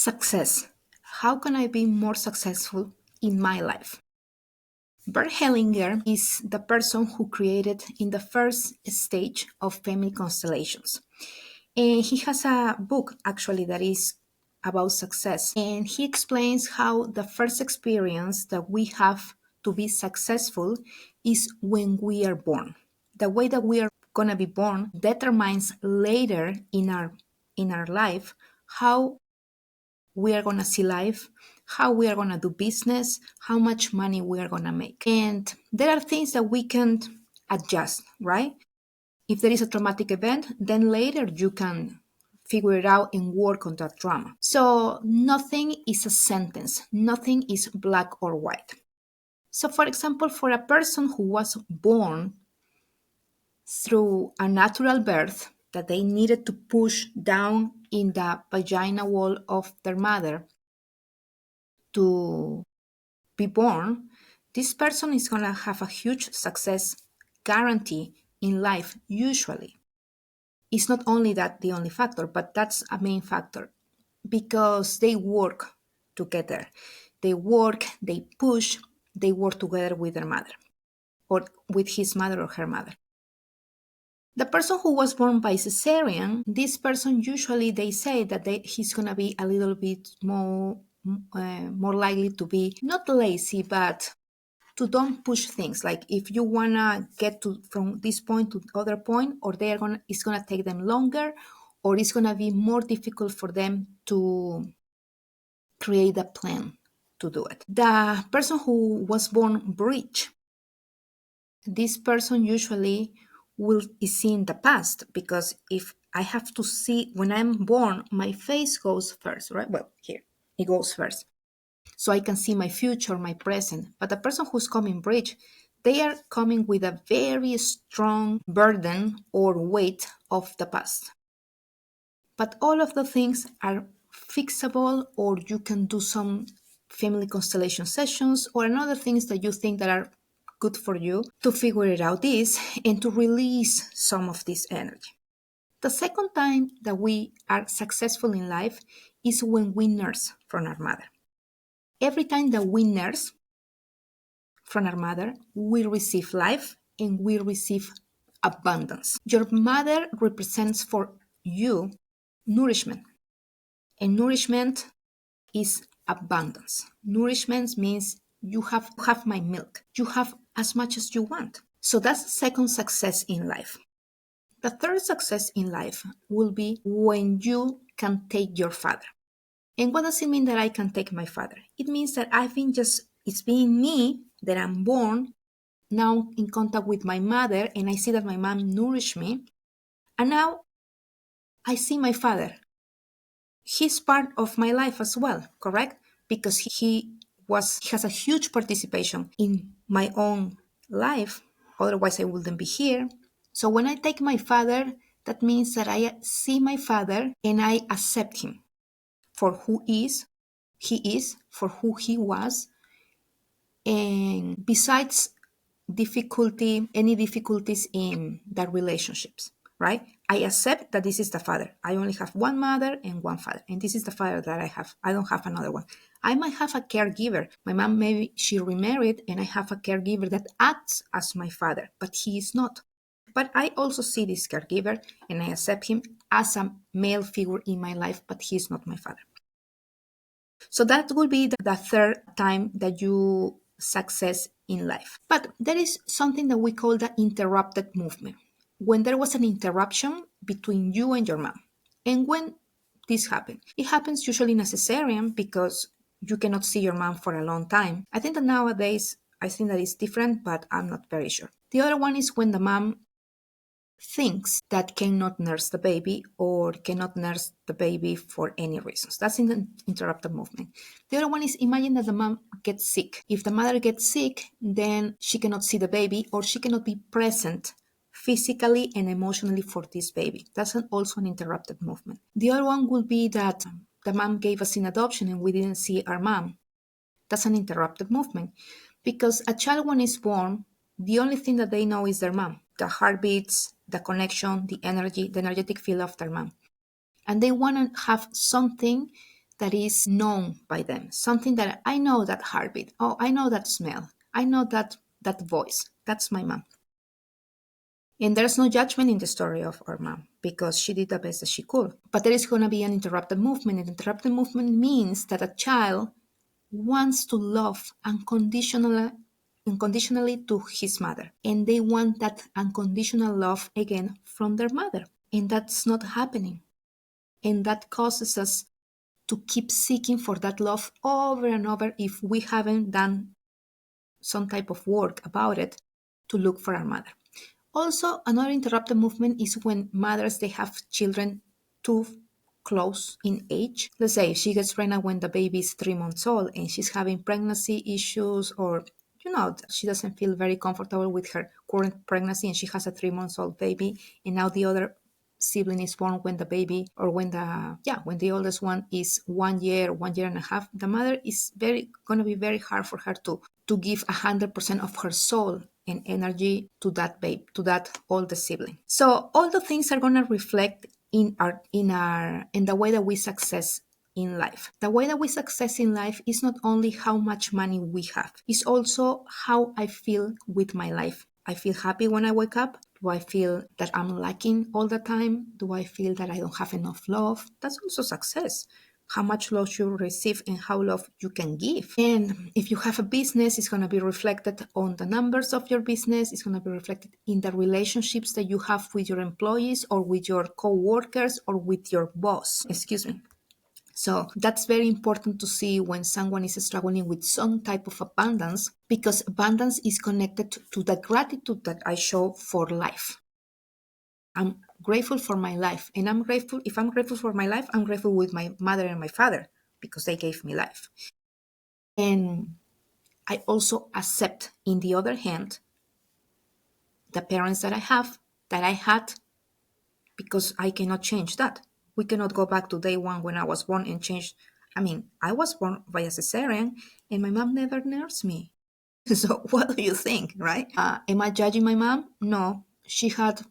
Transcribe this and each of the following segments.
Success. How can I be more successful in my life? Bert Hellinger is the person who created in the first stage of family constellations. And he has a book actually that is about success. And he explains how the first experience that we have to be successful is when we are born. The way that we are going to be born determines later in our life how we are going to see life, how we are going to do business, how much money we are going to make. And there are things that we can adjust, right? If there is a traumatic event, then later you can figure it out and work on that trauma. So nothing is a sentence, nothing is black or white. So, for example, for a person who was born through a natural birth that they needed to push down in the vagina wall of their mother to be born, this person is going to have a huge success guarantee in life, usually. It's not only that the only factor, but that's a main factor because they work together. They work, they push, they work together with their mother or with his mother or her mother. The person who was born by cesarean, this person usually they say that he's gonna be a little bit more likely to be not lazy, but to don't push things. Like if you wanna get to from this point to the other point, or it's gonna take them longer, or it's gonna be more difficult for them to create a plan to do it. The person who was born breech, this person usually will see in the past because if I have to see when I'm born, my face goes first, right? Well, here it goes first. So I can see my future, my present. But the person who's coming bridge, they are coming with a very strong burden or weight of the past. But all of the things are fixable, or you can do some family constellation sessions or another things that you think that are good for you to figure it out this and to release some of this energy. The second time that we are successful in life is when we nurse from our mother. Every time that we nurse from our mother, we receive life and we receive abundance. Your mother represents for you nourishment, and nourishment is abundance. Nourishment means you have my milk. You have as much as you want. So that's the second success in life. The third success in life will be when you can take your father. And what does it mean that I can take my father? It means that it's being me that I'm born now in contact with my mother, and I see that my mom nourished me. And now I see my father. He's part of my life as well, correct? Because he has a huge participation in my own life. Otherwise, I wouldn't be here. So when I take my father, that means that I see my father and I accept him for who he is, for who he was, and besides any difficulties in the relationships, right? I accept that this is the father. I only have one mother and one father, and this is the father that I have. I don't have another one. I might have a caregiver. My mom, maybe she remarried, and I have a caregiver that acts as my father, but he is not. But I also see this caregiver, and I accept him as a male figure in my life, but he's not my father. So that will be the third time that you success in life. But there is something that we call the interrupted movement. When there was an interruption between you and your mom. And when this happened, it happens usually in a cesarean because you cannot see your mom for a long time. I think that nowadays, I think that it's different, but I'm not very sure. The other one is when the mom thinks that cannot nurse the baby or cannot nurse the baby for any reasons. That's in the interrupted movement. The other one is imagine that the mom gets sick. If the mother gets sick, then she cannot see the baby or she cannot be present physically and emotionally for this baby. That's also an interrupted movement. The other one would be that the mom gave us in adoption and we didn't see our mom. That's an interrupted movement because a child when is born, the only thing that they know is their mom, the heartbeats, the connection, the energy, the energetic field of their mom. And they want to have something that is known by them, something that I know that heartbeat, oh, I know that smell, I know that voice. That's my mom. And there's no judgment in the story of our mom because she did the best that she could. But there is going to be an interrupted movement. And interrupted movement means that a child wants to love unconditionally to his mother. And they want that unconditional love again from their mother. And that's not happening. And that causes us to keep seeking for that love over and over if we haven't done some type of work about it to look for our mother. Also, another interrupted movement is when mothers they have children too close in age. Let's say she gets pregnant when the baby is 3 months old and she's having pregnancy issues, or she doesn't feel very comfortable with her current pregnancy and she has a 3 months old baby, and now the other sibling is born when the baby, or when the oldest one is 1 year, 1.5 years. The mother is going to be very hard for her to give 100% of her soul and energy to that babe, to that older sibling. So all the things are going to reflect in the way that we success in life. The way that we success in life is not only how much money we have, it's also how I feel with my life. I feel happy when I wake up. Do I feel that I'm lacking all the time? Do I feel that I don't have enough love? That's also success. How much love you receive and how love you can give. And if you have a business, it's going to be reflected on the numbers of your business. It's going to be reflected in the relationships that you have with your employees or with your co-workers or with your boss. Excuse me. So that's very important to see when someone is struggling with some type of abundance, because abundance is connected to the gratitude that I show for life. I'm grateful for my life, and if I'm grateful for my life, I'm grateful with my mother and my father because they gave me life. And I also accept, in the other hand, the parents that I had, because I cannot change that. We cannot go back to day one when I was born and change. I was born via cesarean and my mom never nursed me. So what do you think, right? Am I judging my mom? No. She had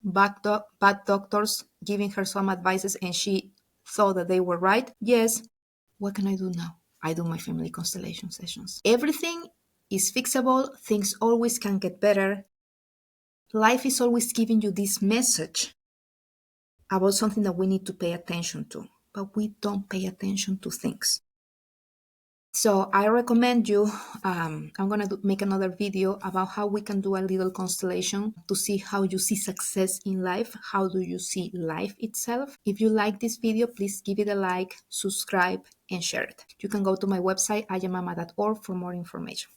bad doctors giving her some advices and she thought that they were right. Yes. What can I do now? I do my family constellation sessions. Everything is fixable. Things always can get better. Life is always giving you this message about something that we need to pay attention to, but we don't pay attention to things. So I recommend you, I'm going to make another video about how we can do a little constellation to see how you see success in life. How do you see life itself? If you like this video, please give it a like, subscribe, and share it. You can go to my website, ayamama.org, for more information.